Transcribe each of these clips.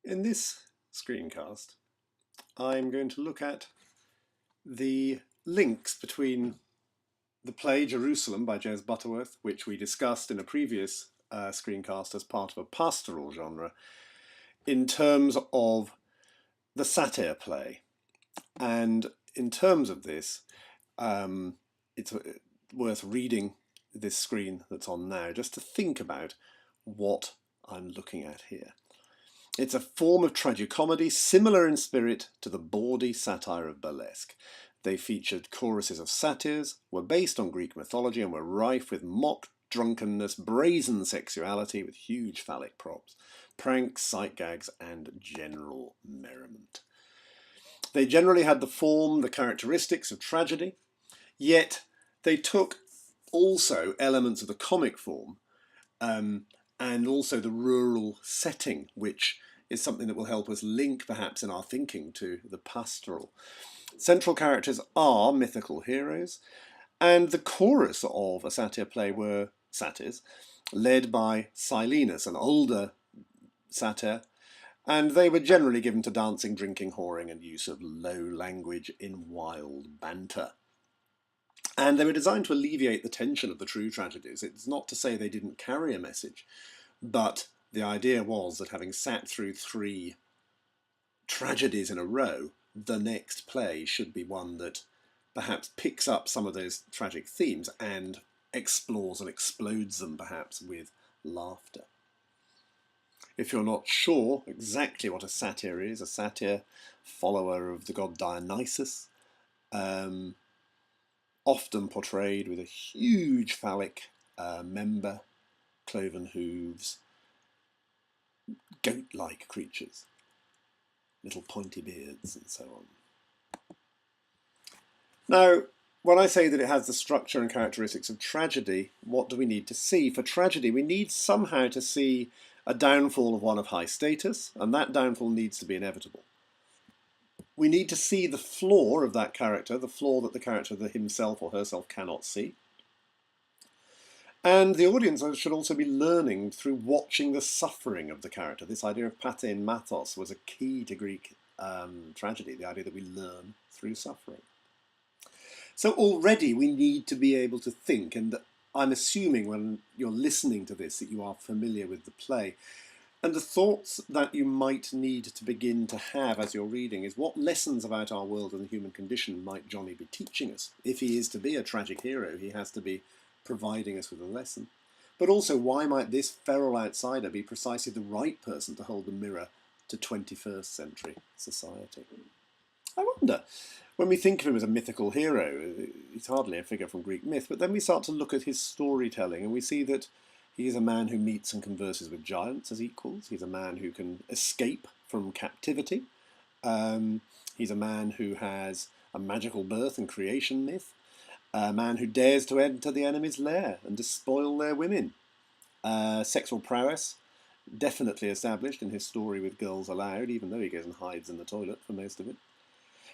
In this screencast, I'm going to look at the links between the play Jerusalem by Butterworth, which we discussed in a previous screencast as part of a pastoral genre, in terms of the Satyr play. And in terms of this, it's worth reading this screen that's on now just to think about what I'm looking at here. It's a form of tragicomedy similar in spirit to the bawdy satire of burlesque. They featured choruses of satyrs, were based on Greek mythology, and were rife with mock drunkenness, brazen sexuality with huge phallic props, pranks, sight gags, and general merriment. They generally had the form, the characteristics of tragedy, yet they took also elements of the comic form and also the rural setting, which is something that will help us link perhaps in our thinking to the pastoral. Central characters are mythical heroes, and the chorus of a satyr play were satyrs, led by Silenus, an older satyr, and they were generally given to dancing, drinking, whoring, and use of low language in wild banter. And they were designed to alleviate the tension of the true tragedies. It's not to say they didn't carry a message, but the idea was that having sat through 3 tragedies in a row, the next play should be one that perhaps picks up some of those tragic themes and explores and explodes them perhaps with laughter. If you're not sure exactly what a satyr is, a satyr, follower of the god Dionysus, often portrayed with a huge phallic member, cloven hooves, goat-like creatures, little pointy beards and so on. Now, when I say that it has the structure and characteristics of tragedy, what do we need to see? For tragedy, we need somehow to see a downfall of one of high status, and that downfall needs to be inevitable. We need to see the flaw of that character, the flaw that the character himself or herself cannot see. And the audience should also be learning through watching the suffering of the character. This idea of patein mathos was a key to Greek tragedy, the idea that we learn through suffering. So already we need to be able to think, and I'm assuming when you're listening to this that you are familiar with the play. And the thoughts that you might need to begin to have as you're reading is what lessons about our world and the human condition might Johnny be teaching us? If he is to be a tragic hero, he has to be providing us with a lesson. But also, why might this feral outsider be precisely the right person to hold the mirror to 21st century society? I wonder, when we think of him as a mythical hero, he's hardly a figure from Greek myth, but then we start to look at his storytelling and we see that he is a man who meets and converses with giants as equals. He's a man who can escape from captivity. He's a man who has a magical birth and creation myth. A man who dares to enter the enemy's lair and despoil their women. Sexual prowess, definitely established in his story with Girls Aloud, even though he goes and hides in the toilet for most of it.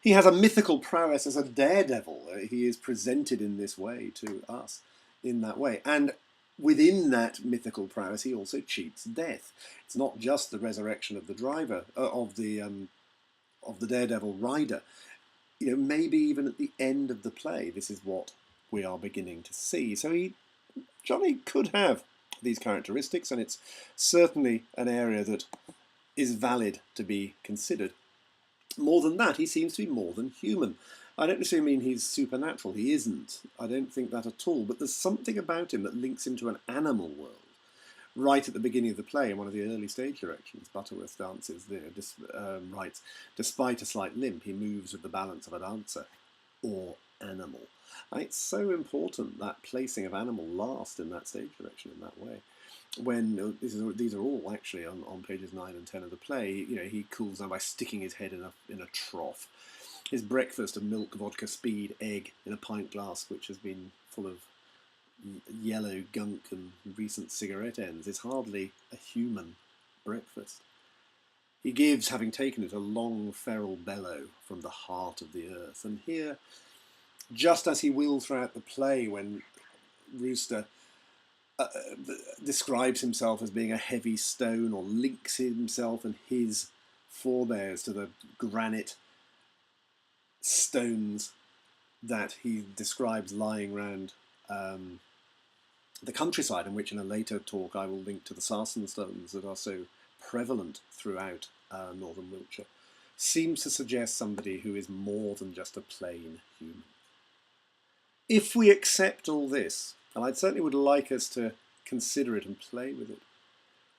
He has a mythical prowess as a daredevil. He is presented in this way to us, in that way. And within that mythical prowess, he also cheats death. It's not just the resurrection of the driver, of the daredevil rider. You know, maybe even at the end of the play, this is what we are beginning to see. So Johnny could have these characteristics, and it's certainly an area that is valid to be considered. More than that, he seems to be more than human. I don't necessarily mean he's supernatural. He isn't. I don't think that at all. But there's something about him that links him to an animal world. Right at the beginning of the play, in one of the early stage directions, Butterworth dances there, writes, despite a slight limp, he moves with the balance of a dancer, or animal. And it's so important, that placing of animal last in that stage direction in that way. When these are all actually on pages 9 and 10 of the play, you know, he cools down by sticking his head in a trough. His breakfast of milk, vodka, speed, egg in a pint glass, which has been full of yellow gunk and recent cigarette ends, is hardly a human breakfast. He gives, having taken it, a long feral bellow from the heart of the earth. And here, just as he will throughout the play, when Rooster describes himself as being a heavy stone, or links himself and his forebears to the granite stones that he describes lying around the countryside, in which in a later talk I will link to the sarsen stones that are so prevalent throughout northern Wiltshire, seems to suggest somebody who is more than just a plain human. If we accept all this, and I certainly would like us to consider it and play with it,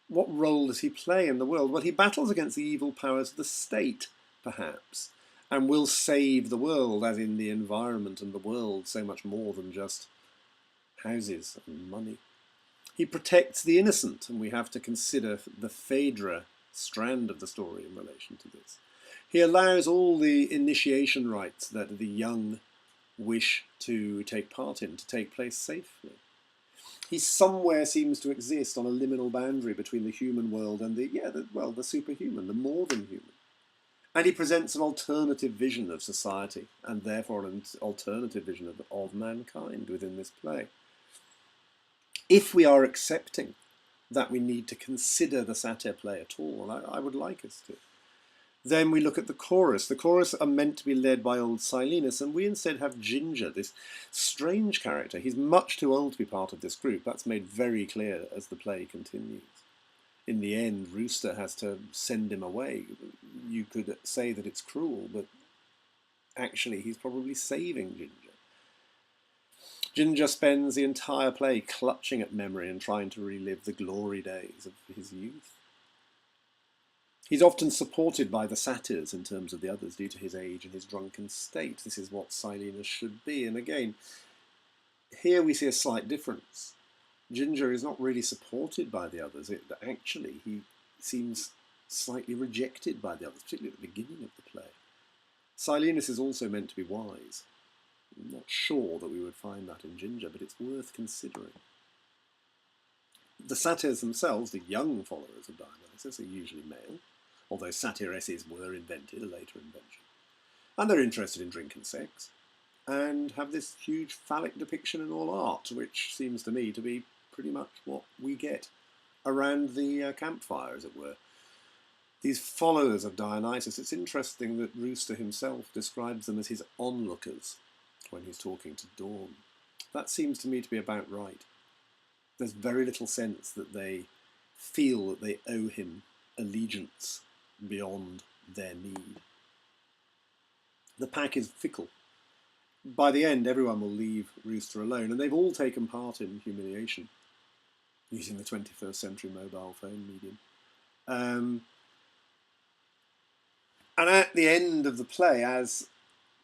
what role does he play in the world? Well, he battles against the evil powers of the state, perhaps, and will save the world, as in the environment and the world, so much more than just houses and money. He protects the innocent, and we have to consider the Phaedra strand of the story in relation to this. He allows all the initiation rites that the young wish to take part in to take place safely. He somewhere seems to exist on a liminal boundary between the human world and the superhuman, the more than human. And he presents an alternative vision of society, and therefore an alternative vision of mankind within this play. If we are accepting that we need to consider the satyr play at all, and I would like us to, then we look at the chorus. The chorus are meant to be led by old Silenus, and we instead have Ginger, this strange character. He's much too old to be part of this group. That's made very clear as the play continues. In the end, Rooster has to send him away. You could say that it's cruel, but actually he's probably saving Ginger. Ginger spends the entire play clutching at memory and trying to relive the glory days of his youth. He's often supported by the satyrs in terms of the others due to his age and his drunken state. This is what Silenus should be. And again, here we see a slight difference. Ginger is not really supported by the others. Actually, he seems slightly rejected by the others, particularly at the beginning of the play. Silenus is also meant to be wise. I'm not sure that we would find that in Ginger, but it's worth considering. The satyrs themselves, the young followers of Dionysus, are usually male, although satyresses were invented, a later invention. And they're interested in drink and sex, and have this huge phallic depiction in all art, which seems to me to be pretty much what we get around the campfire, as it were. These followers of Dionysus, it's interesting that Rooster himself describes them as his onlookers when he's talking to Dawn. That seems to me to be about right. There's very little sense that they feel that they owe him allegiance beyond their need. The pack is fickle. By the end, everyone will leave Rooster alone, and they've all taken part in humiliation, using the 21st century mobile phone medium. And at the end of the play, as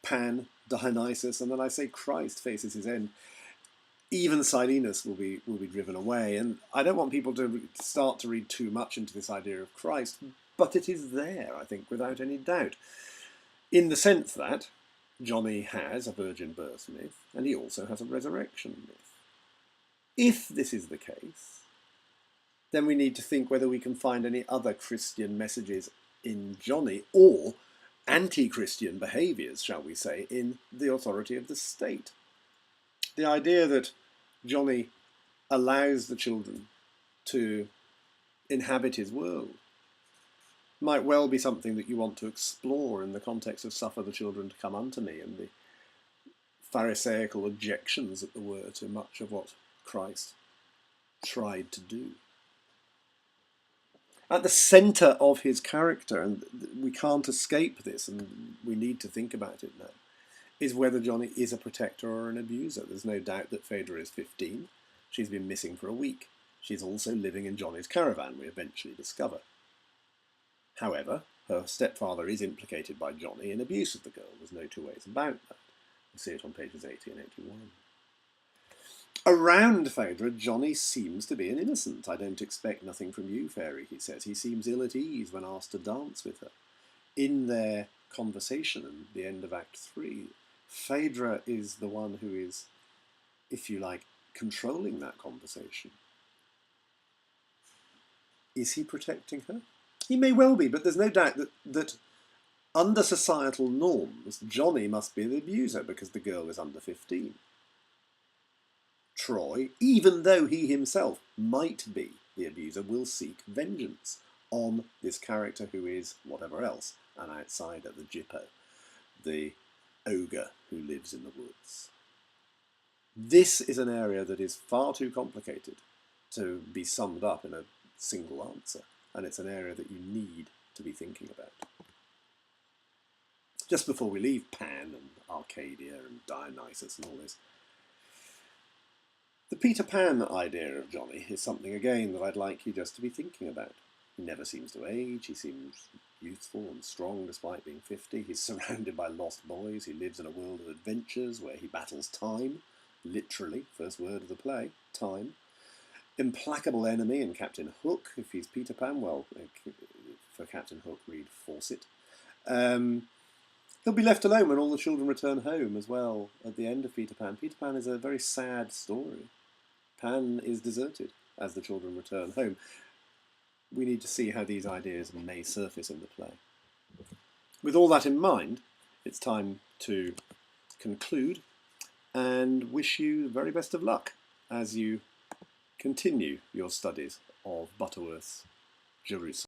Pan, Dionysus, and then I say Christ faces his end, even Silenus will be driven away. And I don't want people to start to read too much into this idea of Christ, but it is there, I think, without any doubt, in the sense that Johnny has a virgin birth myth, and he also has a resurrection myth. If this is the case, then we need to think whether we can find any other Christian messages in Johnny, or anti-Christian behaviours, shall we say, in the authority of the state. The idea that Johnny allows the children to inhabit his world might well be something that you want to explore in the context of suffer the children to come unto me, and the Pharisaical objections, as it were, to much of what Christ tried to do. At the centre of his character, and we can't escape this, and we need to think about it now, is whether Johnny is a protector or an abuser. There's no doubt that Phaedra is 15. She's been missing for a week. She's also living in Johnny's caravan, we eventually discover. However, her stepfather is implicated by Johnny in abuse of the girl. There's no two ways about that. We see it on pages 80 and 81. Around Phaedra, Johnny seems to be an innocent. I don't expect nothing from you, fairy, he says. He seems ill at ease when asked to dance with her. In their conversation at the end of Act 3, Phaedra is the one who is, if you like, controlling that conversation. Is he protecting her? He may well be, but there's no doubt that under societal norms, Johnny must be the abuser because the girl is under 15. Troy, even though he himself might be the abuser, will seek vengeance on this character who is whatever else, an outsider, the Jippo, the ogre who lives in the woods. This is an area that is far too complicated to be summed up in a single answer, and it's an area that you need to be thinking about. Just before we leave Pan and Arcadia and Dionysus and all this, the Peter Pan idea of Johnny is something, again, that I'd like you just to be thinking about. He never seems to age, he seems youthful and strong despite being 50. He's surrounded by lost boys, he lives in a world of adventures where he battles time, literally, first word of the play, time. Implacable enemy in Captain Hook, if he's Peter Pan, well, for Captain Hook, read Fawcett. He'll be left alone when all the children return home as well at the end of Peter Pan. Peter Pan is a very sad story. Pan is deserted as the children return home. We need to see how these ideas may surface in the play. With all that in mind, it's time to conclude and wish you the very best of luck as you continue your studies of Butterworth's Jerusalem.